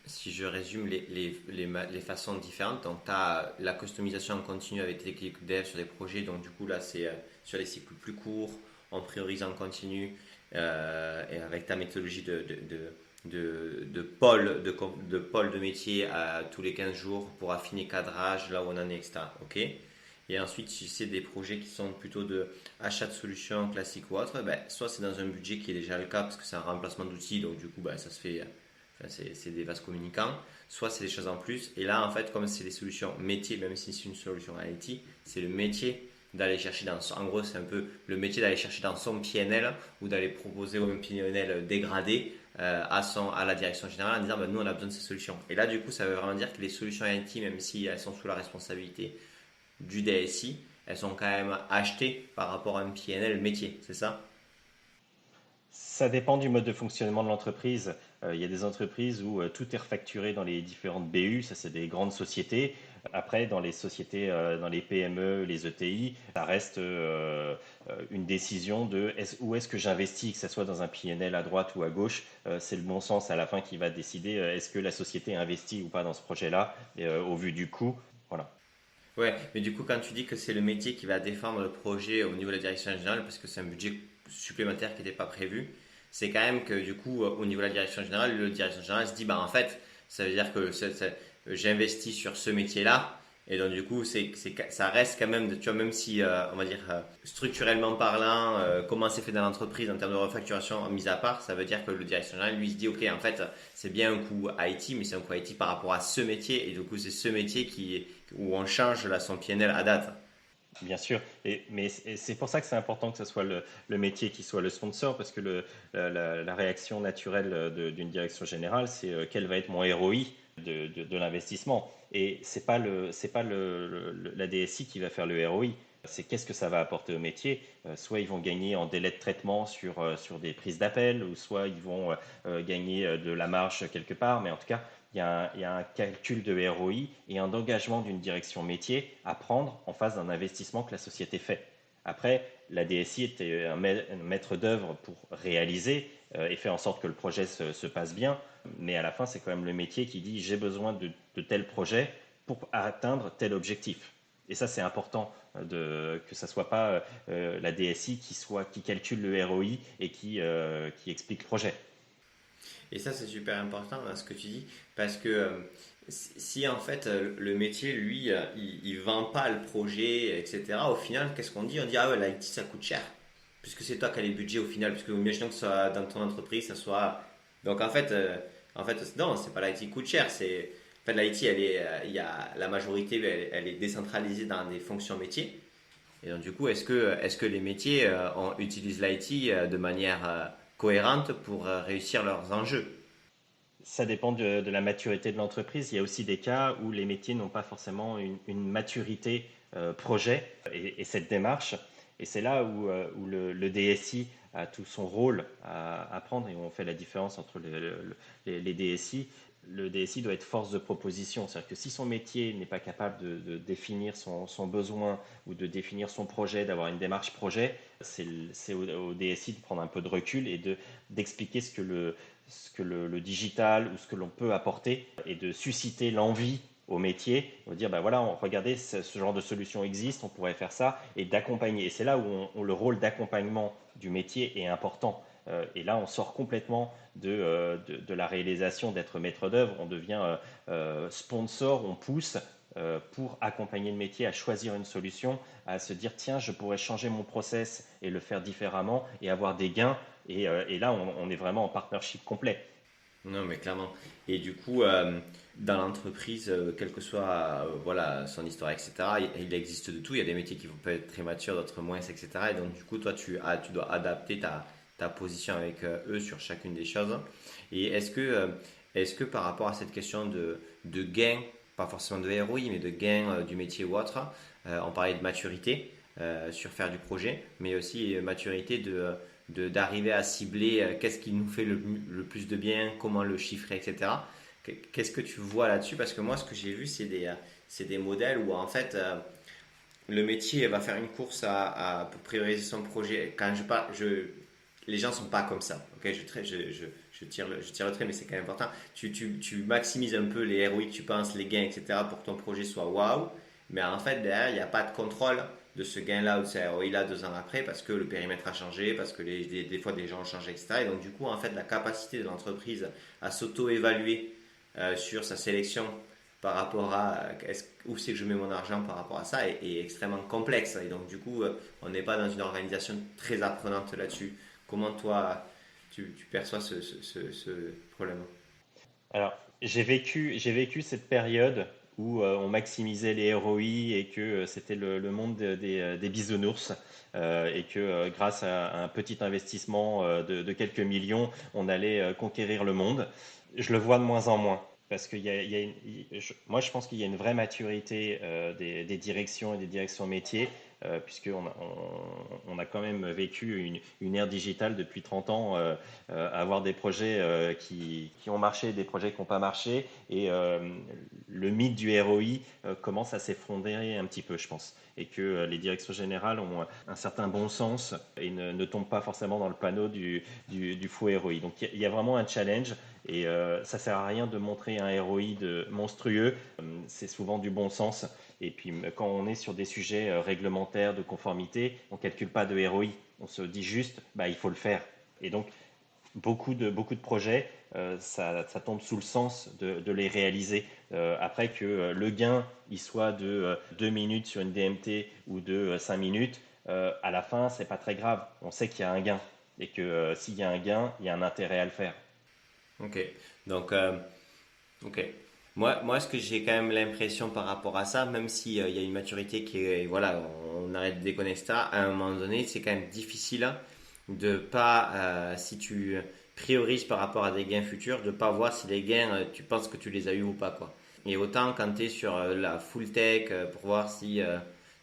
si je résume les façons différentes, donc tu as la customisation en continu avec tes équipes dev sur des projets, donc du coup là c'est sur les cycles plus courts, on priorise en continu et avec ta méthodologie de pôle de métier à tous les 15 jours pour affiner cadrage, là où on en est, etc. Ok. Et ensuite, si c'est des projets qui sont plutôt de achat de solutions classiques ou autres, ben, soit c'est dans un budget qui est déjà le cas parce que c'est un remplacement d'outils, donc du coup ben, ça se fait, enfin, c'est des vases communicants, soit c'est des choses en plus. Et là, en fait, comme c'est des solutions métiers, même si c'est une solution IT, c'est le métier d'aller chercher en gros, c'est un peu le métier d'aller chercher dans son PNL ou d'aller proposer au même PNL dégradé à la direction générale en disant ben, nous on a besoin de ces solutions. Et là, du coup, ça veut vraiment dire que les solutions IT, même si elles sont sous la responsabilité du DSI, elles sont quand même achetées par rapport à un PNL métier, c'est ça? Ça dépend du mode de fonctionnement de l'entreprise. Il y a des entreprises où tout est refacturé dans les différentes BU, ça c'est des grandes sociétés. Après, dans les sociétés, dans les PME, les ETI, ça reste une décision de où est-ce que j'investis, que ce soit dans un PNL à droite ou à gauche. C'est le bon sens à la fin qui va décider est-ce que la société investit ou pas dans ce projet-là, au vu du coût. Voilà. Ouais, mais du coup, quand tu dis que c'est le métier qui va défendre le projet au niveau de la direction générale, parce que c'est un budget supplémentaire qui n'était pas prévu, c'est quand même que du coup, au niveau de la direction générale, le direction générale se dit, bah en fait, ça veut dire que j'investis sur ce métier-là, et donc du coup, ça reste quand même, tu vois, même si, on va dire, structurellement parlant, comment c'est fait dans l'entreprise en termes de refacturation mis à part, ça veut dire que le direction général, lui, se dit, ok, en fait, c'est bien un coût IT, mais c'est un coût IT par rapport à ce métier, et du coup, c'est ce métier où on change là, son PNL à date. Bien sûr, mais c'est pour ça que c'est important que ce soit le métier qui soit le sponsor, parce que la réaction naturelle d'une direction générale, c'est quel va être mon ROI de l'investissement. Et c'est pas la DSI qui va faire le ROI, c'est qu'est-ce que ça va apporter au métier. Soit ils vont gagner en délai de traitement sur des prises d'appel, ou soit ils vont gagner de la marge quelque part, mais en tout cas, il y a un calcul de ROI et un engagement d'une direction métier à prendre en face d'un investissement que la société fait. Après, la DSI était un maître d'œuvre pour réaliser et faire en sorte que le projet se passe bien, mais à la fin, c'est quand même le métier qui dit j'ai besoin de tel projet pour atteindre tel objectif. Et ça, c'est important que ça ne soit pas la DSI qui calcule le ROI et qui explique le projet. Et ça, c'est super important ce que tu dis, parce que si en fait le métier, lui, il vend pas le projet, etc., au final, qu'est-ce qu'on dit? On dit, ah ouais, l'IT, ça coûte cher, puisque c'est toi qui as les budgets au final, puisque imaginons que ce soit dans ton entreprise, ça soit... Donc en fait non, c'est pas l'IT qui coûte cher, c'est... En fait, l'IT, il y a la majorité, elle est décentralisée dans des fonctions métiers. Et donc, du coup, est-ce que les métiers utilisent l'IT de manière cohérente pour réussir leurs enjeux? Ça dépend de la maturité de l'entreprise. Il y a aussi des cas où les métiers n'ont pas forcément une maturité projet et cette démarche. Et c'est là où le DSI a tout son rôle à prendre et on fait la différence entre les DSI. Le DSI doit être force de proposition. C'est-à-dire que si son métier n'est pas capable de définir son besoin ou de définir son projet, d'avoir une démarche projet, c'est au DSI de prendre un peu de recul et d'expliquer ce que le digital ou ce que l'on peut apporter et de susciter l'envie au métier, de dire ben voilà, regardez, ce genre de solution existe, on pourrait faire ça, et d'accompagner. Et c'est là où le rôle d'accompagnement du métier est important. Et là, on sort complètement de la réalisation d'être maître d'œuvre, on devient sponsor, on pousse pour accompagner le métier à choisir une solution, à se dire tiens, je pourrais changer mon process et le faire différemment et avoir des gains. Et là, on est vraiment en partnership complet. Non, mais clairement. Et du coup, dans l'entreprise, quelle que soit voilà, son histoire, etc., il existe de tout. Il y a des métiers qui vont peut être très matures, d'autres moins, etc. Et donc, du coup, toi, tu dois adapter ta position avec eux sur chacune des choses. Et est-ce que par rapport à cette question de gain pas forcément de ROI, mais de gain du métier ou autre. On parlait de maturité sur faire du projet, mais aussi maturité d'arriver à cibler qu'est-ce qui nous fait le plus de bien, comment le chiffrer, etc. Qu'est-ce que tu vois là-dessus? Parce que moi, ce que j'ai vu, c'est des modèles où en fait, le métier va faire une course pour prioriser son projet. Les gens ne sont pas comme ça. Ok, je tire le trait, mais c'est quand même important. Tu maximises un peu les ROI que tu penses, les gains, etc. pour que ton projet soit waouh. Mais en fait, derrière, il n'y a pas de contrôle de ce gain-là ou de ce ROI-là 2 ans après parce que le périmètre a changé, parce que des fois des gens ont changé, etc. Et donc, du coup, en fait, la capacité de l'entreprise à s'auto-évaluer sur sa sélection par rapport à où c'est que je mets mon argent par rapport à ça est extrêmement complexe. Et donc, du coup, on n'est pas dans une organisation très apprenante là-dessus. Comment toi, tu perçois ce problème? Alors, j'ai vécu cette période où on maximisait les ROI et que c'était le monde des bisounours et que grâce à un petit investissement de quelques millions, on allait conquérir le monde. Je le vois de moins en moins. Parce que moi, je pense qu'il y a une vraie maturité des directions et des directions métiers, puisqu'on on a quand même vécu une ère digitale depuis 30 ans, avoir des projets qui ont marché, des projets qui n'ont pas marché, et le mythe du ROI commence à s'effondrer un petit peu, je pense, et que les directions générales ont un certain bon sens et ne tombent pas forcément dans le panneau du faux ROI. Donc il y a vraiment un challenge. Et ça sert à rien de montrer un ROI monstrueux, c'est souvent du bon sens. Et puis quand on est sur des sujets réglementaires de conformité, on ne calcule pas de ROI, on se dit juste bah, il faut le faire. Et donc beaucoup de projets, ça tombe sous le sens de les réaliser. Après que le gain il soit de 2 minutes sur une DMT ou de 5 minutes, à la fin c'est pas très grave, on sait qu'il y a un gain. Et que s'il y a un gain, il y a un intérêt à le faire. Ok. Donc, ok. Moi, ce que j'ai quand même l'impression par rapport à ça, même s'il y a une maturité qui est, voilà, on arrête de déconner ça, à un moment donné, c'est quand même difficile de pas, si tu priorises par rapport à des gains futurs, de pas voir si les gains, tu penses que tu les as eu ou pas, quoi. Et autant quand tu es sur la full tech, pour voir si,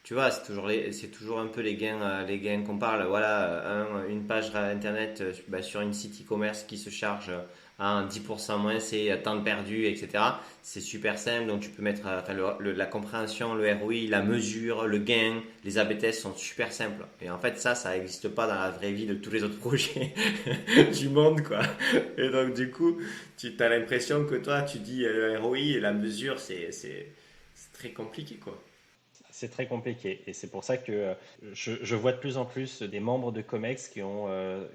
tu vois, c'est toujours un peu les gains qu'on parle. Voilà, une page internet sur une site e-commerce qui se charge à 10% moins, c'est temps de perdu, etc. C'est super simple, donc tu peux mettre enfin, la compréhension, le ROI, la mesure, le gain, les A/B tests sont super simples. Et en fait, ça n'existe pas dans la vraie vie de tous les autres projets du monde, quoi. Et donc, du coup, tu as l'impression que toi, tu dis le ROI et la mesure, c'est très compliqué, quoi. C'est très compliqué et c'est pour ça que je vois de plus en plus des membres de COMEX qui ont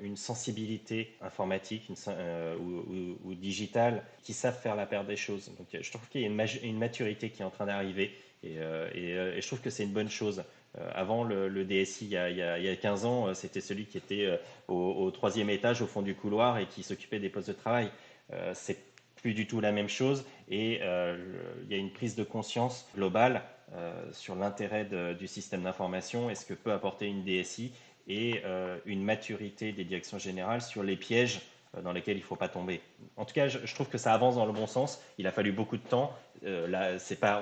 une sensibilité informatique ou digitale, qui savent faire la paire des choses. Donc je trouve qu'il y a une maturité qui est en train d'arriver et je trouve que c'est une bonne chose. Avant, le DSI, il y a 15 ans, c'était celui qui était au troisième étage, au fond du couloir et qui s'occupait des postes de travail. C'est plus du tout la même chose et il y a une prise de conscience globale sur l'intérêt du système d'information et ce que peut apporter une DSI et une maturité des directions générales sur les pièges dans lesquels il ne faut pas tomber. En tout cas, je trouve que ça avance dans le bon sens. Il a fallu beaucoup de temps. Là,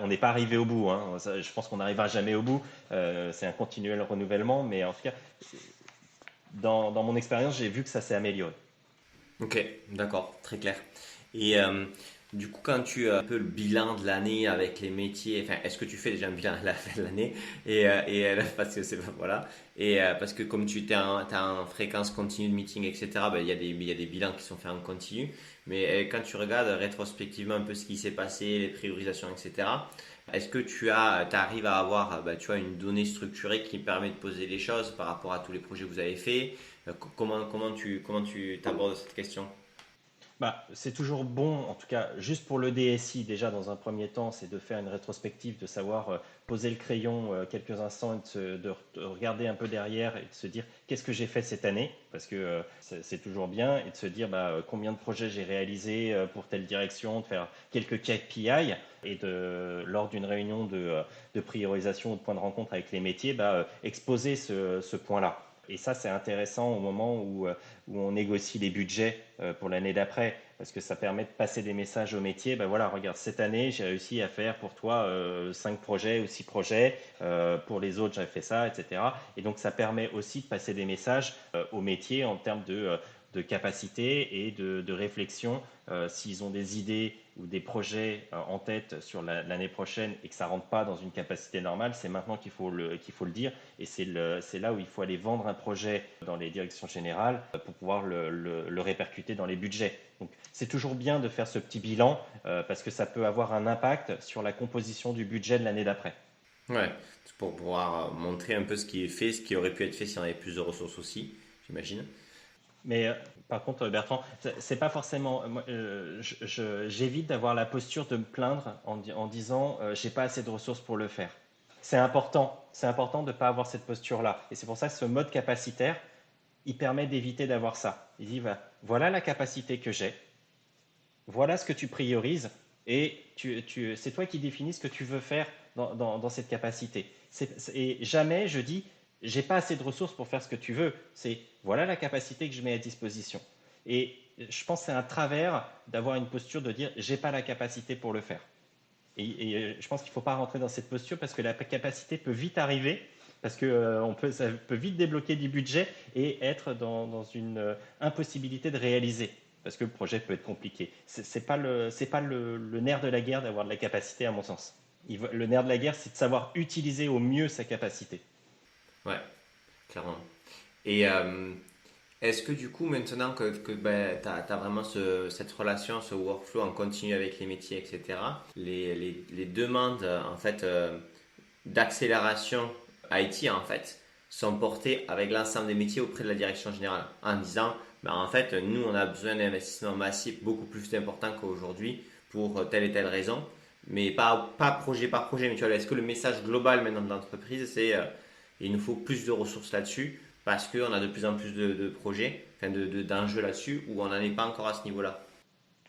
on n'est pas arrivé au bout. Hein. Je pense qu'on n'arrivera jamais au bout. C'est un continuel renouvellement, mais en tout cas, dans mon expérience, j'ai vu que ça s'est amélioré. Ok, d'accord, très clair. Et du coup, quand tu as un peu le bilan de l'année avec les métiers, enfin, est-ce que tu fais déjà un bilan à la fin de l'année parce que c'est voilà, parce que comme tu t'es en fréquence continue de meeting, etc. Ben, il y a des bilans qui sont faits en continu. Mais quand tu regardes rétrospectivement un peu ce qui s'est passé, les priorisations, etc. Est-ce que t'arrives à avoir, tu vois, une donnée structurée qui permet de poser les choses par rapport à tous les projets que vous avez faits? Comment tu t'abordes cette question? Bah, c'est toujours bon, en tout cas, juste pour le DSI, déjà dans un premier temps, c'est de faire une rétrospective, de savoir poser le crayon quelques instants et de regarder un peu derrière et de se dire qu'est-ce que j'ai fait cette année, parce que c'est toujours bien, et de se dire bah, combien de projets j'ai réalisé pour telle direction, de faire quelques KPI et lors d'une réunion de priorisation ou de point de rencontre avec les métiers, bah, exposer ce point-là. Et ça, c'est intéressant au moment où on négocie les budgets pour l'année d'après. parce que ça permet de passer des messages au métier. Ben voilà, regarde, cette année, j'ai réussi à faire pour toi 5 projets ou 6 projets. Pour les autres, j'ai fait ça, etc. Et donc, ça permet aussi de passer des messages au métier en termes de capacité et de réflexion. S'ils ont des idées ou des projets en tête sur l'année prochaine et que ça ne rentre pas dans une capacité normale, c'est maintenant qu'il faut le dire. Et c'est là où il faut aller vendre un projet dans les directions générales pour pouvoir le répercuter dans les budgets. Donc, c'est toujours bien de faire ce petit bilan parce que ça peut avoir un impact sur la composition du budget de l'année d'après. Ouais, c'est pour pouvoir montrer un peu ce qui est fait, ce qui aurait pu être fait si on avait plus de ressources aussi, j'imagine. Mais par contre, Bertrand, c'est pas forcément. Moi, j'évite d'avoir la posture de me plaindre en disant j'ai pas assez de ressources pour le faire. C'est important de ne pas avoir cette posture-là. Et c'est pour ça que ce mode capacitaire, il permet d'éviter d'avoir ça. Il dit voilà la capacité que j'ai, voilà ce que tu priorises, et c'est toi qui définis ce que tu veux faire dans cette capacité. Et jamais je dis j'ai pas assez de ressources pour faire ce que tu veux. C'est voilà la capacité que je mets à disposition. Et je pense que c'est un travers d'avoir une posture de dire j'ai pas la capacité pour le faire. Et je pense qu'il ne faut pas rentrer dans cette posture parce que la capacité peut vite arriver, parce que ça peut vite débloquer du budget et être dans une impossibilité de réaliser, parce que le projet peut être compliqué. C'est pas le nerf de la guerre d'avoir de la capacité, à mon sens. Le nerf de la guerre, c'est de savoir utiliser au mieux sa capacité. Ouais, clairement. Et est-ce que du coup, maintenant que ben, tu as vraiment cette relation, ce workflow en continu avec les métiers, etc., les demandes en fait, d'accélération IT en fait, sont portées avec l'ensemble des métiers auprès de la direction générale en disant ben, en fait, nous, on a besoin d'investissements massifs beaucoup plus importants qu'aujourd'hui pour telle et telle raison, mais pas projet par projet. Mais tu vois, est-ce que le message global maintenant de l'entreprise, c'est il nous faut plus de ressources là-dessus parce qu'on a de plus en plus de projets, enfin d'enjeux là-dessus, où on n'en est pas encore à ce niveau-là.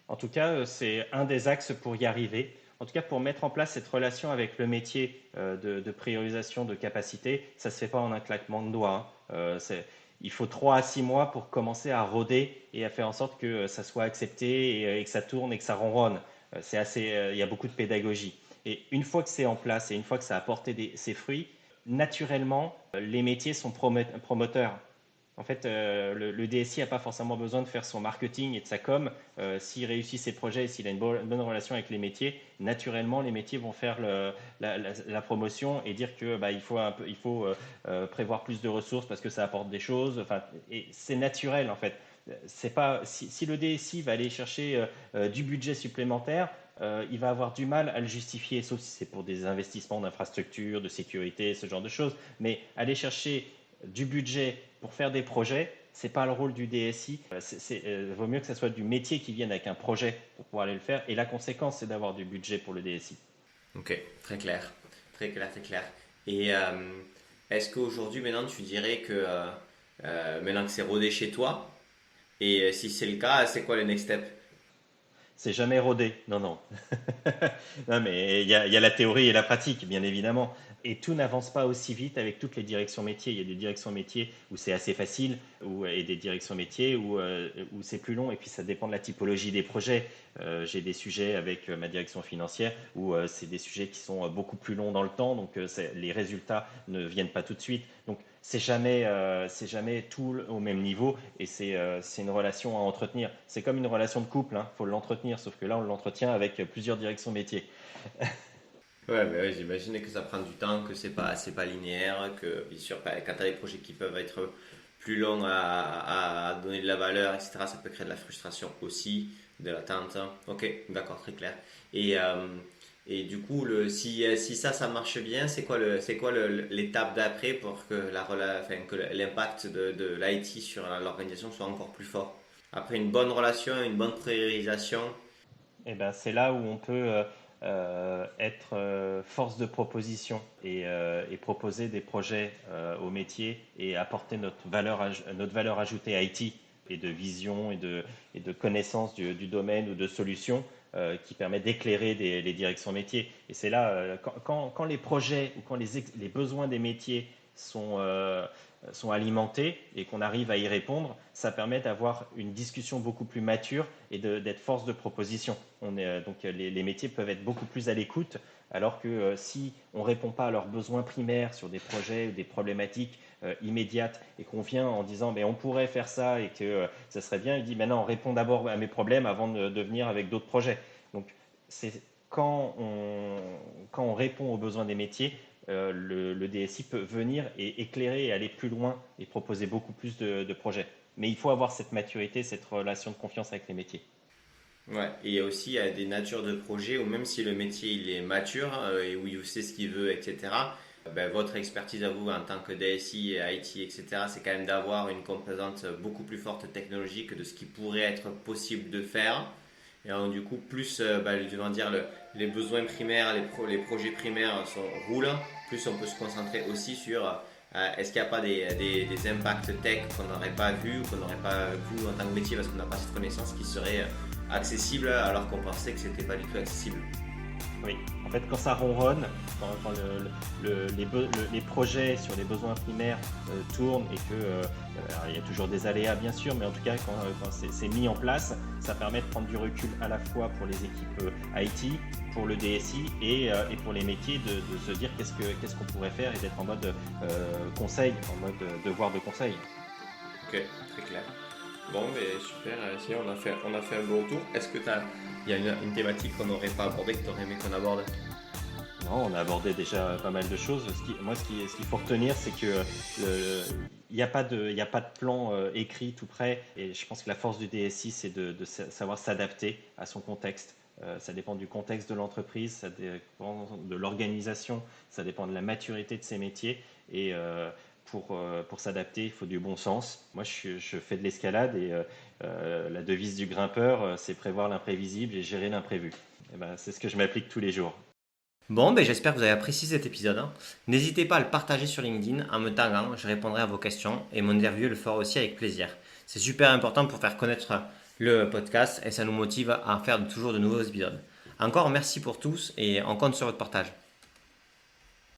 En tout cas, c'est un des axes pour y arriver. En tout cas, pour mettre en place cette relation avec le métier de priorisation de capacité, ça ne se fait pas en un claquement de doigts, hein. Il faut 3 à 6 mois pour commencer à rôder et à faire en sorte que ça soit accepté et que ça tourne et que ça ronronne. Il y a beaucoup de pédagogie. Et une fois que c'est en place et une fois que ça a porté ses fruits, naturellement, les métiers sont promoteurs. En fait, le DSI n'a pas forcément besoin de faire son marketing et de sa com. S'il réussit ses projets et s'il a une bonne relation avec les métiers, naturellement, les métiers vont faire la promotion et dire que il faut prévoir plus de ressources parce que ça apporte des choses. Enfin, et c'est naturel en fait. C'est pas si le DSI va aller chercher du budget supplémentaire, il va avoir du mal à le justifier, sauf si c'est pour des investissements d'infrastructure, de sécurité, ce genre de choses. Mais aller chercher du budget pour faire des projets, c'est pas le rôle du DSI. Vaut mieux que ce soit du métier qui vienne avec un projet pour pouvoir aller le faire. Et la conséquence, c'est d'avoir du budget pour le DSI. Ok, très clair, très clair, très clair. Et est-ce qu'aujourd'hui, maintenant, tu dirais que maintenant que c'est rodé chez toi, et si c'est le cas, c'est quoi le next step? C'est jamais rodé, non, non. Non, mais il y a la théorie et la pratique, bien évidemment. Et tout n'avance pas aussi vite avec toutes les directions métiers. Il y a des directions métiers où c'est assez facile et des directions métiers où c'est plus long. Et puis ça dépend de la typologie des projets. J'ai des sujets avec ma direction financière où c'est des sujets qui sont beaucoup plus longs dans le temps. Donc les résultats ne viennent pas tout de suite. Donc c'est jamais tout au même niveau et c'est une relation à entretenir. C'est comme une relation de couple, hein, faut l'entretenir, sauf que là on l'entretient avec plusieurs directions métiers. Ouais, mais ouais, j'imagine que ça prend du temps, que c'est pas linéaire, que bien sûr, bah, quand tu as des projets qui peuvent être plus longs à donner de la valeur, etc., ça peut créer de la frustration aussi, de l'attente. Ok, d'accord, très clair. Et, euh, et du coup, si ça marche bien, c'est quoi l'étape d'après pour que enfin, que l'impact de l'IT sur l'organisation soit encore plus fort? Après une bonne relation, une bonne priorisation. Et ben c'est là où on peut être force de proposition et proposer des projets au métier et apporter notre valeur ajoutée IT et de vision et de connaissance du domaine ou de solutions qui permet d'éclairer les directions métiers. Et c'est là, quand les projets ou quand les besoins des métiers sont alimentés et qu'on arrive à y répondre, ça permet d'avoir une discussion beaucoup plus mature et d'être force de proposition. Donc les métiers peuvent être beaucoup plus à l'écoute, alors que si on ne répond pas à leurs besoins primaires sur des projets ou des problématiques immédiates et qu'on vient en disant on pourrait faire ça et que ça serait bien, il dit non, réponds d'abord à mes problèmes avant de venir avec d'autres projets. Donc c'est quand on répond aux besoins des métiers, le DSI peut venir et éclairer et aller plus loin et proposer beaucoup plus de projets. Mais il faut avoir cette maturité, cette relation de confiance avec les métiers. Ouais, et il y a aussi des natures de projets où même si le métier il est mature et où il sait ce qu'il veut, etc., votre expertise à vous en tant que DSI, IT, etc., c'est quand même d'avoir une composante beaucoup plus forte technologique de ce qui pourrait être possible de faire. Et alors, du coup, plus les besoins primaires, les projets primaires roulent, plus on peut se concentrer aussi sur est-ce qu'il n'y a pas des impacts tech qu'on n'aurait pas vu ou qu'on n'aurait pas vu en tant que métier parce qu'on n'a pas cette connaissance qui serait accessible alors qu'on pensait que c'était pas du tout accessible. Oui, en fait, quand ça ronronne, quand les projets sur les besoins primaires tournent et que il y a toujours des aléas bien sûr, mais en tout cas quand c'est mis en place, ça permet de prendre du recul à la fois pour les équipes IT, pour le DSI et pour les métiers de se dire qu'est-ce qu'on pourrait faire et d'être en mode conseil, en mode devoir de conseil. Ok, très clair. Bon, mais super, sinon on a fait un bon tour. Est-ce que il y a une thématique qu'on n'aurait pas abordée, que tu aurais aimé qu'on aborde? Non, on a abordé déjà pas mal de choses. Ce qu'il faut retenir, c'est que il n'y a pas de plan écrit tout prêt. Et je pense que la force du DSI, c'est de savoir s'adapter à son contexte. Ça dépend du contexte de l'entreprise, ça dépend de l'organisation, ça dépend de la maturité de ses métiers. Et pour s'adapter, il faut du bon sens. Moi, je fais de l'escalade et la devise du grimpeur, c'est prévoir l'imprévisible et gérer l'imprévu. Et ben, c'est ce que je m'applique tous les jours. Bon, j'espère que vous avez apprécié cet épisode. N'hésitez pas à le partager sur LinkedIn en me taguant, je répondrai à vos questions et mon interview le fera aussi avec plaisir. C'est super important pour faire connaître le podcast et ça nous motive à faire toujours de nouveaux épisodes. Encore merci pour tous et on compte sur votre partage.